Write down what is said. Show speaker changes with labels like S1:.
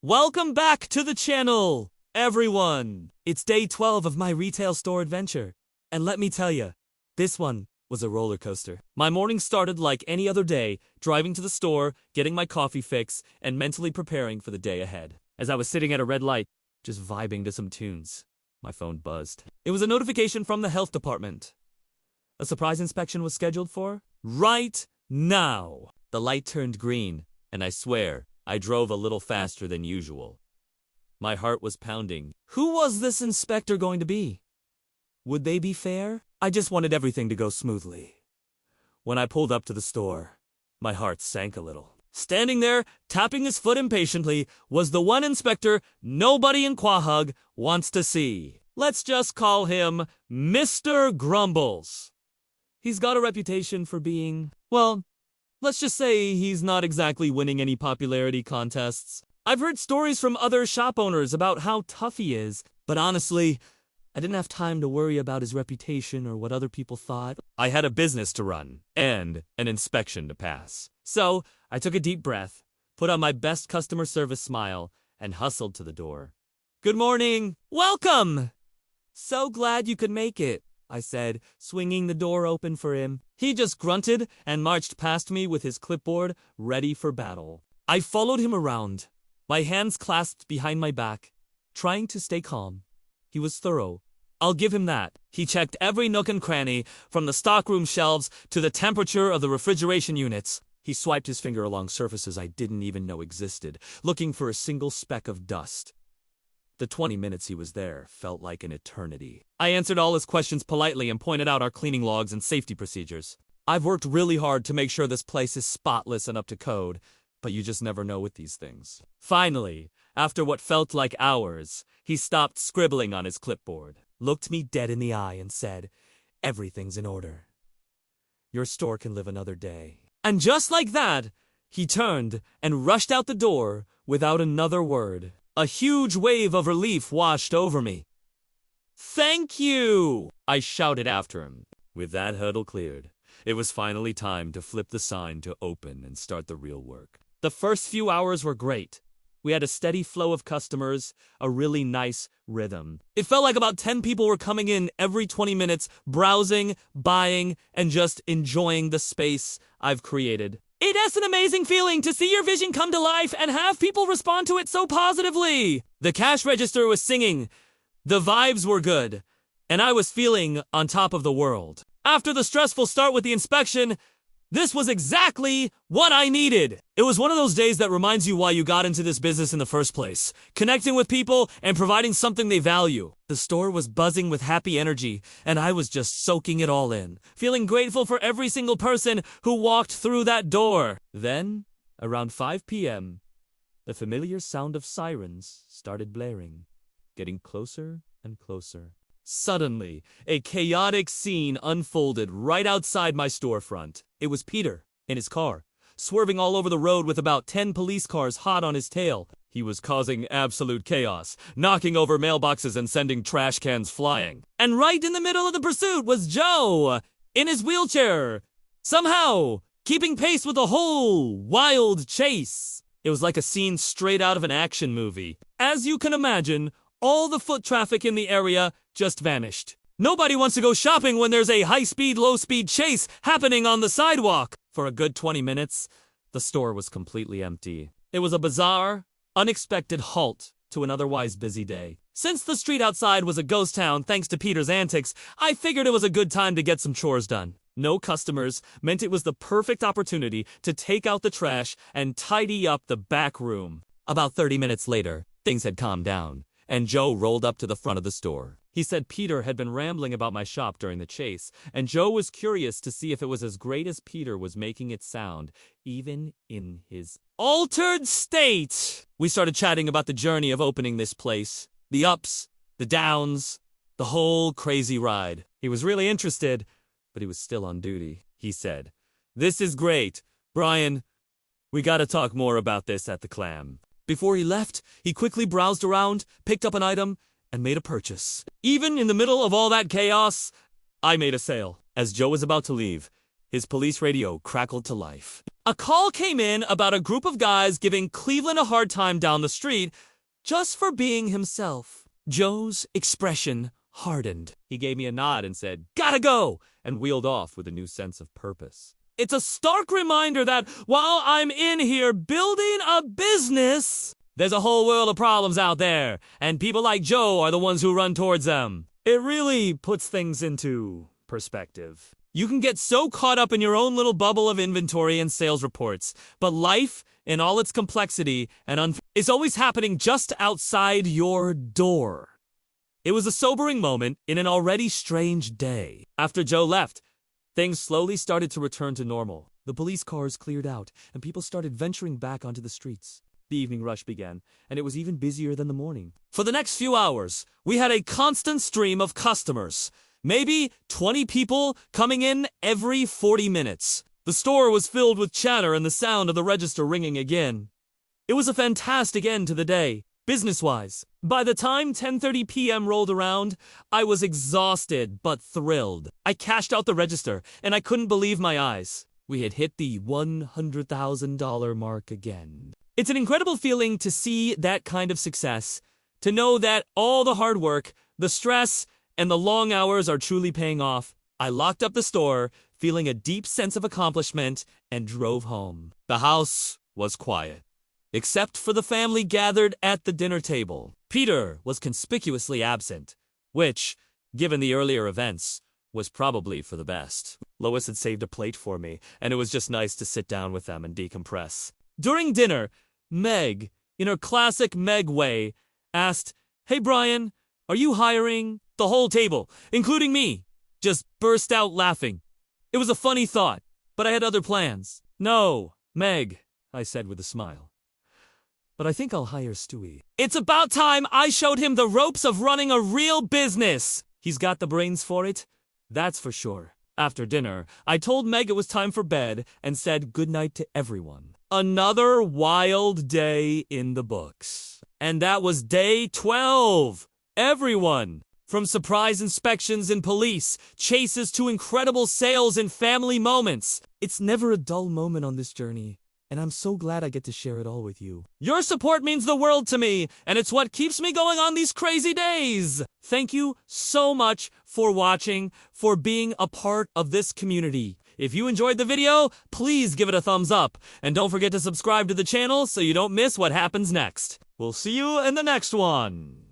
S1: Welcome back to the channel, everyone! It's day 12 of my retail store adventure, and let me tell you, this one was a roller coaster. My morning started like any other day, driving to the store, getting my coffee fix, and mentally preparing for the day ahead. As I was sitting at a red light, just vibing to some tunes, my phone buzzed. It was a notification from the health department. A surprise inspection was scheduled for right now. The light turned green, and I swear, I drove a little faster than usual. My heart was pounding. Who was this inspector going to be? Would they be fair? I just wanted everything to go smoothly. When I pulled up to the store, my heart sank a little. Standing there, tapping his foot impatiently, was the one inspector nobody in Quahog wants to see. Let's just call him Mr. Grumbles. He's got a reputation for being, well, let's just say he's not exactly winning any popularity contests. I've heard stories from other shop owners about how tough he is, but honestly, I didn't have time to worry about his reputation or what other people thought. I had a business to run and an inspection to pass. So I took a deep breath, put on my best customer service smile, and hustled to the door. "Good morning. Welcome! So glad you could make it," I said, swinging the door open for him. He just grunted and marched past me with his clipboard, ready for battle. I followed him around, my hands clasped behind my back, trying to stay calm. He was thorough. I'll give him that. He checked every nook and cranny, from the stockroom shelves to the temperature of the refrigeration units. He swiped his finger along surfaces I didn't even know existed, looking for a single speck of dust. The 20 minutes he was there felt like an eternity. I answered all his questions politely and pointed out our cleaning logs and safety procedures. I've worked really hard to make sure this place is spotless and up to code, but you just never know with these things. Finally, after what felt like hours, he stopped scribbling on his clipboard, looked me dead in the eye and said, "Everything's in order. Your store can live another day." And just like that, he turned and rushed out the door without another word. A huge wave of relief washed over me. "Thank you!" I shouted after him. With that hurdle cleared, it was finally time to flip the sign to open and start the real work. The first few hours were great. We had a steady flow of customers, a really nice rhythm. It felt like about 10 people were coming in every 20 minutes, browsing, buying, and just enjoying the space I've created. It is an amazing feeling to see your vision come to life and have people respond to it so positively. The cash register was singing, the vibes were good, and I was feeling on top of the world. After the stressful start with the inspection, this was exactly what I needed. It was one of those days that reminds you why you got into this business in the first place, connecting with people and providing something they value. The store was buzzing with happy energy, and I was just soaking it all in, feeling grateful for every single person who walked through that door. Then, around 5 p.m., the familiar sound of sirens started blaring, getting closer and closer. Suddenly, a chaotic scene unfolded right outside my storefront. It was Peter, in his car, swerving all over the road with about 10 police cars hot on his tail. He was causing absolute chaos, knocking over mailboxes and sending trash cans flying. And right in the middle of the pursuit was Joe, in his wheelchair, somehow keeping pace with the whole wild chase. It was like a scene straight out of an action movie. As you can imagine, all the foot traffic in the area just vanished. Nobody wants to go shopping when there's a high-speed, low-speed chase happening on the sidewalk. For a good 20 minutes, the store was completely empty. It was a bizarre, unexpected halt to an otherwise busy day. Since the street outside was a ghost town thanks to Peter's antics, I figured it was a good time to get some chores done. No customers meant it was the perfect opportunity to take out the trash and tidy up the back room. About 30 minutes later, things had calmed down, and Joe rolled up to the front of the store. He said Peter had been rambling about my shop during the chase, and Joe was curious to see if it was as great as Peter was making it sound, even in his altered state. We started chatting about the journey of opening this place, the ups, the downs, the whole crazy ride. He was really interested, but he was still on duty. He said, "This is great. Brian, we gotta talk more about this at the Clam." Before he left, he quickly browsed around, picked up an item, and made a purchase. Even in the middle of all that chaos, I made a sale. As Joe was about to leave, his police radio crackled to life. A call came in about a group of guys giving Cleveland a hard time down the street just for being himself. Joe's expression hardened. He gave me a nod and said, "Gotta go," and wheeled off with a new sense of purpose. It's a stark reminder that while I'm in here building a business, there's a whole world of problems out there, and people like Joe are the ones who run towards them. It really puts things into perspective. You can get so caught up in your own little bubble of inventory and sales reports, but life, in all its complexity and is always happening just outside your door. It was a sobering moment in an already strange day. After Joe left, things slowly started to return to normal. The police cars cleared out, and people started venturing back onto the streets. The evening rush began, and it was even busier than the morning. For the next few hours, we had a constant stream of customers. Maybe 20 people coming in every 40 minutes. The store was filled with chatter and the sound of the register ringing again. It was a fantastic end to the day, business-wise. By the time 10:30 p.m. rolled around, I was exhausted but thrilled. I cashed out the register, and I couldn't believe my eyes. We had hit the $100,000 mark again. It's an incredible feeling to see that kind of success, to know that all the hard work, the stress, and the long hours are truly paying off. I locked up the store, feeling a deep sense of accomplishment, and drove home. The house was quiet, except for the family gathered at the dinner table. Peter was conspicuously absent, which, given the earlier events, was probably for the best. Lois had saved a plate for me, and it was just nice to sit down with them and decompress. During dinner, Meg, in her classic Meg way, asked, "Hey Brian, are you hiring?" The whole table, including me, just burst out laughing. It was a funny thought, but I had other plans. "No, Meg," I said with a smile. "But I think I'll hire Stewie. It's about time I showed him the ropes of running a real business. He's got the brains for it, that's for sure." After dinner, I told Meg it was time for bed and said goodnight to everyone. Another wild day in the books. And that was day 12. Everyone, from surprise inspections in police, chases to incredible sales and family moments. It's never a dull moment on this journey, and I'm so glad I get to share it all with you. Your support means the world to me, and it's what keeps me going on these crazy days. Thank you so much for watching, for being a part of this community. If you enjoyed the video, please give it a thumbs up, and don't forget to subscribe to the channel so you don't miss what happens next. We'll see you in the next one.